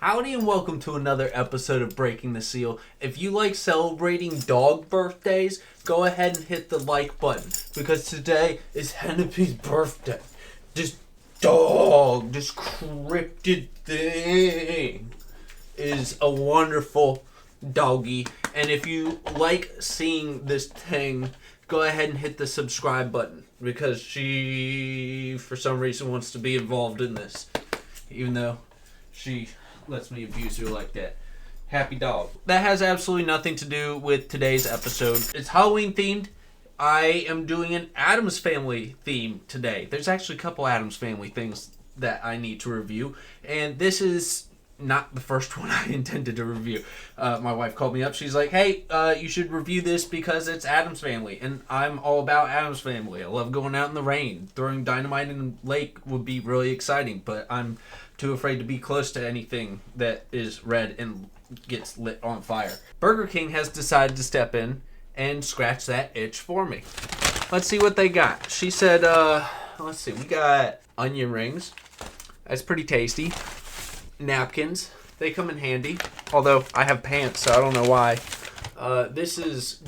Howdy and welcome to another episode of Breaking the Seal. If you like celebrating dog birthdays, go ahead and hit the like button because today is Hennepe's birthday. This dog, this cryptid thing is a wonderful doggy. And if you like seeing this thing, go ahead and hit the subscribe button because she, for some reason, wants to be involved in this. Even though she lets me abuse her like that. Happy dog. That has absolutely nothing to do with today's episode. It's Halloween themed. I am doing an Addams Family theme today. There's actually a couple Addams Family things that I need to review. And this is not the first one I intended to review. My wife called me up. She's like, hey, you should review this because it's Addams Family. And I'm all about Addams Family. I love going out in the rain. Throwing dynamite in the lake would be really exciting. But I'm too afraid to be close to anything that is red and gets lit on fire. Burger King has decided to step in and scratch that itch for me. Let's see what they got. She said, let's see, we got onion rings. That's pretty tasty. Napkins. They come in handy. Although I have pants, so I don't know why. This is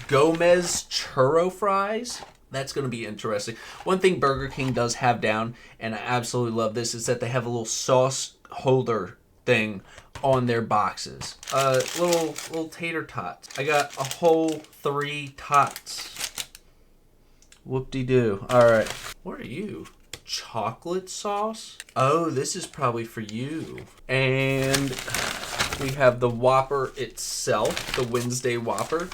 Gomez churro fries. That's going to be interesting. One thing Burger King does have down, and I absolutely love this, is that they have a little sauce holder thing on their boxes. Little tater tots. I got a whole 3 tots. Whoop-de-doo. Alright. What are you? Chocolate sauce? Oh, this is probably for you. And we have the Whopper itself, the Wednesday Whopper.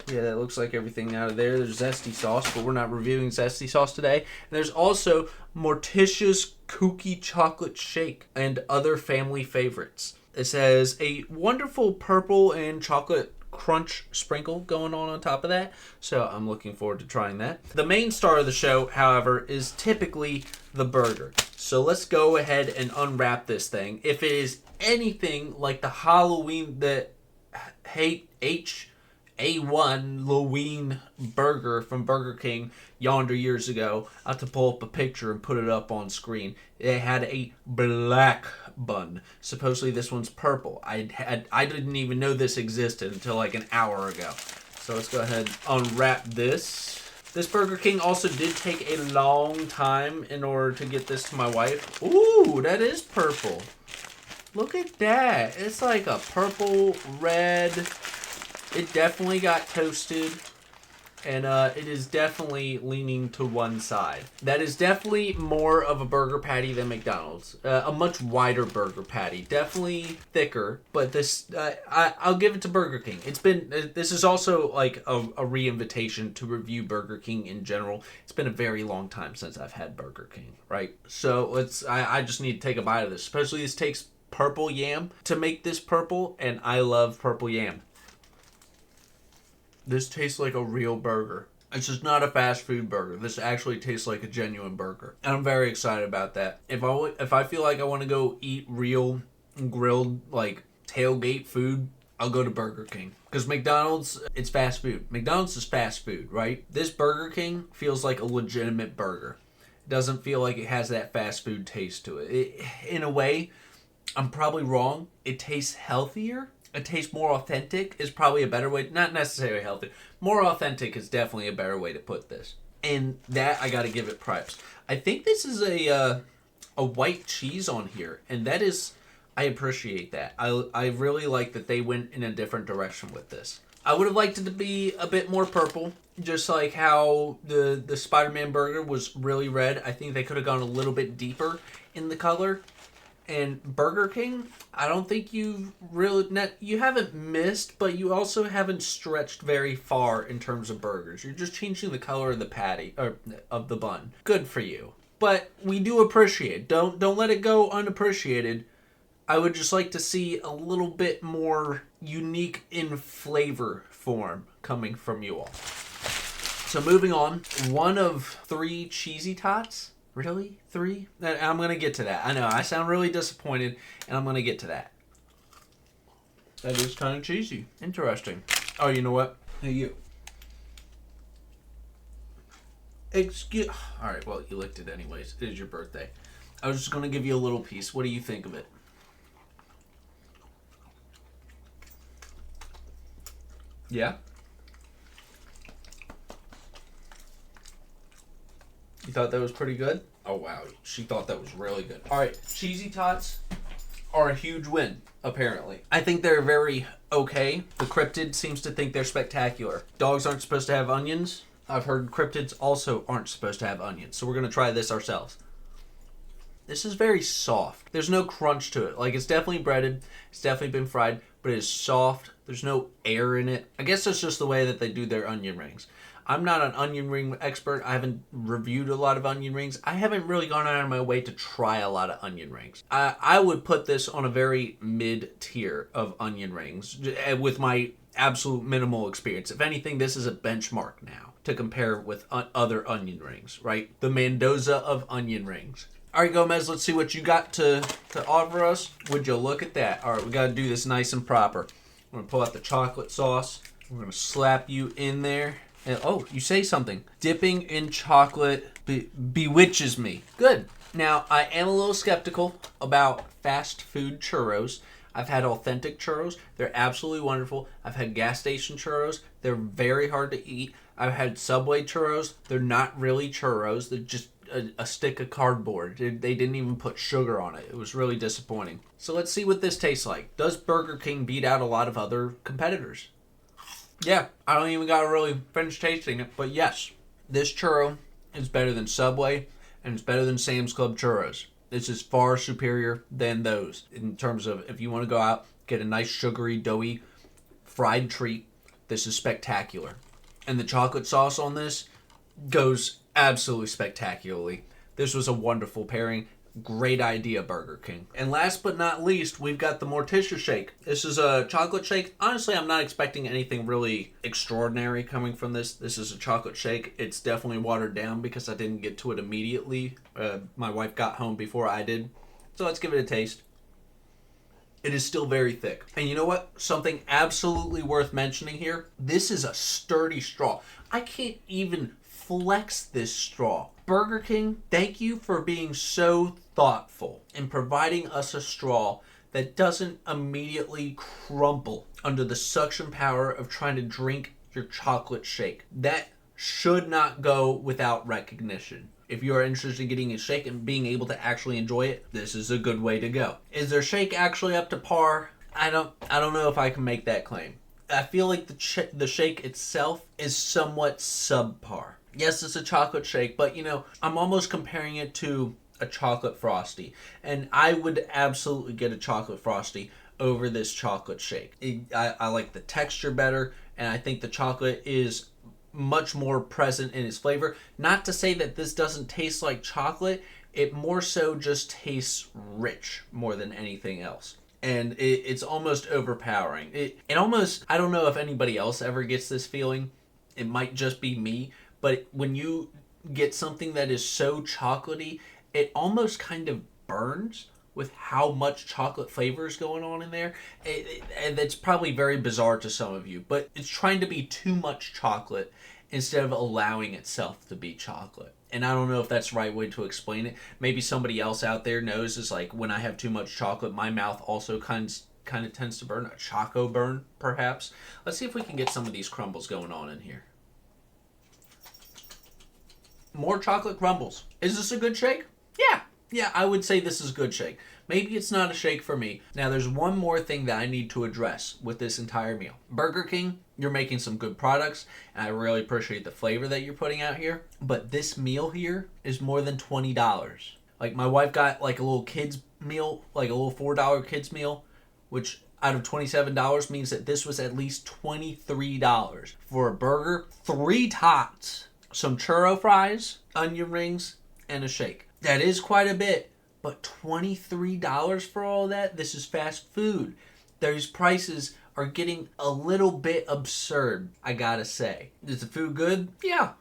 Yeah, that looks like everything out of there. There's zesty sauce, but we're not reviewing zesty sauce today. And there's also Morticia's Kooky Chocolate Shake and other family favorites. It says a wonderful purple and chocolate crunch sprinkle going on top of that. So I'm looking forward to trying that. The main star of the show, however, is typically the burger. So let's go ahead and unwrap this thing. If it is anything like the Halloween that A1 Halloween burger from Burger King yonder years ago. I have to pull up a picture and put it up on screen. It had a black bun. Supposedly this one's purple. I didn't even know this existed until like an hour ago. So let's go ahead and unwrap this. This Burger King also did take a long time in order to get this to my wife. Ooh, that is purple. Look at that. It's like a purple, red. It definitely got toasted, and it is definitely leaning to one side. That is definitely more of a burger patty than McDonald's. A much wider burger patty. Definitely thicker, but this, I'll give it to Burger King. This is also like a re-invitation to review Burger King in general. It's been a very long time since I've had Burger King, right? So I just need to take a bite of this. Especially this takes purple yam to make this purple, and I love purple yam. This tastes like a real burger. It's just not a fast food burger. This actually tastes like a genuine burger. And I'm very excited about that. If I feel like I want to go eat real grilled like tailgate food, I'll go to Burger King. Because McDonald's, it's fast food. McDonald's is fast food, right? This Burger King feels like a legitimate burger. It doesn't feel like it has that fast food taste to it. In a way, I'm probably wrong. It tastes healthier. It tastes more authentic is probably a better way. Not necessarily healthy. More authentic is definitely a better way to put this. And that, I got to give it props. I think this is a white cheese on here. And that is, I appreciate that. I really like that they went in a different direction with this. I would have liked it to be a bit more purple. Just like how the Spider-Man burger was really red. I think they could have gone a little bit deeper in the color. And Burger King, I don't think you haven't missed, but you also haven't stretched very far in terms of burgers. You're just changing the color of the patty or of the bun. Good for you. But we do appreciate. Don't let it go unappreciated. I would just like to see a little bit more unique in flavor form coming from you all. So moving on, one of 3 cheesy tots. Really? 3? I'm going to get to that. I know, I sound really disappointed, and I'm going to get to that. That is kind of cheesy. Interesting. Oh, you know what? Hey, you. Alright, well, you licked it anyways. It is your birthday. I was just going to give you a little piece. What do you think of it? Yeah? You thought that was pretty good? Oh, wow. She thought that was really good. All right. Cheesy Tots are a huge win, apparently. I think they're very okay. The cryptid seems to think they're spectacular. Dogs aren't supposed to have onions. I've heard cryptids also aren't supposed to have onions. So we're going to try this ourselves. This is very soft. There's no crunch to it. Like, it's definitely breaded. It's definitely been fried, but it is soft. There's no air in it. I guess that's just the way that they do their onion rings. I'm not an onion ring expert. I haven't reviewed a lot of onion rings. I haven't really gone out of my way to try a lot of onion rings. I would put this on a very mid-tier of onion rings with my absolute minimal experience. If anything, this is a benchmark now to compare with other onion rings, right? The Mendoza of onion rings. All right, Gomez, let's see what you got to offer us. Would you look at that? All right, we got to do this nice and proper. I'm going to pull out the chocolate sauce. We're going to slap you in there. And, oh, you say something. Dipping in chocolate bewitches me. Good. Now, I am a little skeptical about fast food churros. I've had authentic churros. They're absolutely wonderful. I've had gas station churros. They're very hard to eat. I've had Subway churros. They're not really churros. They're just a stick of cardboard. They didn't even put sugar on it. It was really disappointing. So let's see what this tastes like. Does Burger King beat out a lot of other competitors? Yeah, I don't even got to really finish tasting it, but yes, this churro is better than Subway, and it's better than Sam's Club churros. This is far superior than those in terms of if you want to go out, get a nice sugary, doughy, fried treat. This is spectacular. And the chocolate sauce on this goes absolutely spectacularly. This was a wonderful pairing. Great idea, Burger King. And last but not least, we've got the Morticia shake. This is a chocolate shake. Honestly, I'm not expecting anything really extraordinary coming from this. This is a chocolate shake. It's definitely watered down because I didn't get to it immediately. My wife got home before I did. So let's give it a taste. It is still very thick. And you know what? Something absolutely worth mentioning here. This is a sturdy straw. I can't even flex this straw. Burger King, thank you for being so thoughtful in providing us a straw that doesn't immediately crumple under the suction power of trying to drink your chocolate shake. That should not go without recognition. If you are interested in getting a shake and being able to actually enjoy it, this is a good way to go. Is their shake actually up to par? I don't know if I can make that claim. I feel like the shake itself is somewhat subpar. Yes, it's a chocolate shake, but you know, I'm almost comparing it to a chocolate frosty. And I would absolutely get a chocolate frosty over this chocolate shake. I like the texture better, and I think the chocolate is much more present in its flavor. Not to say that this doesn't taste like chocolate, it more so just tastes rich more than anything else. And it's almost overpowering. It almost, I don't know if anybody else ever gets this feeling. It might just be me. But when you get something that is so chocolatey, it almost kind of burns with how much chocolate flavor is going on in there. And it's probably very bizarre to some of you, but it's trying to be too much chocolate instead of allowing itself to be chocolate. And I don't know if that's the right way to explain it. Maybe somebody else out there knows is like when I have too much chocolate, my mouth also kind of tends to burn. A choco burn, perhaps. Let's see if we can get some of these crumbles going on in here. More chocolate crumbles. Is this a good shake? Yeah, I would say this is a good shake. Maybe it's not a shake for me. Now, there's one more thing that I need to address with this entire meal. Burger King, you're making some good products, and I really appreciate the flavor that you're putting out here. But this meal here is more than $20. Like, my wife got like a little kids meal, like a little $4 kids meal, which out of $27 means that this was at least $23 for a burger, 3 tots, some churro fries, onion rings, and a shake. That is quite a bit, but $23 for all that? This is fast food. Those prices are getting a little bit absurd, I gotta say. Is the food good? Yeah,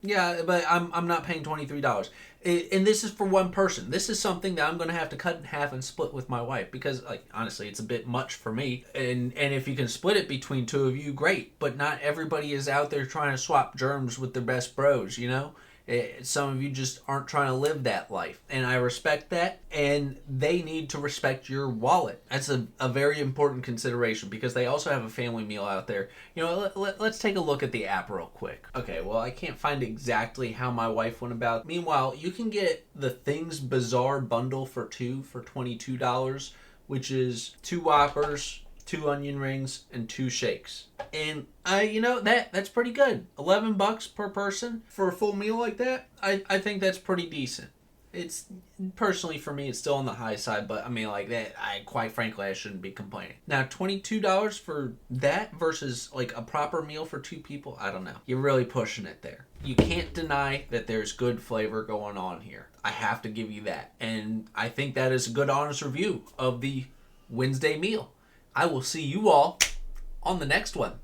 but I'm not paying $23. And this is for one person. This is something that I'm gonna have to cut in half and split with my wife because, like, honestly, it's a bit much for me. And if you can split it between two of you, great. But not everybody is out there trying to swap germs with their best bros, you know? Some of you just aren't trying to live that life. And I respect that. And they need to respect your wallet. That's a very important consideration because they also have a family meal out there. You know, let's take a look at the app real quick. Okay, well, I can't find exactly how my wife went about it. Meanwhile, you can get the Things Bizarre bundle for two for $22, which is 2 Whoppers, 2 onion rings, and 2 shakes. And that's pretty good. $11 per person for a full meal like that. I think that's pretty decent. It's personally for me, it's still on the high side, but I mean, like that, quite frankly, I shouldn't be complaining. Now, $22 for that versus like a proper meal for 2 people, I don't know. You're really pushing it there. You can't deny that there's good flavor going on here. I have to give you that. And I think that is a good, honest review of the Wednesday meal. I will see you all on the next one.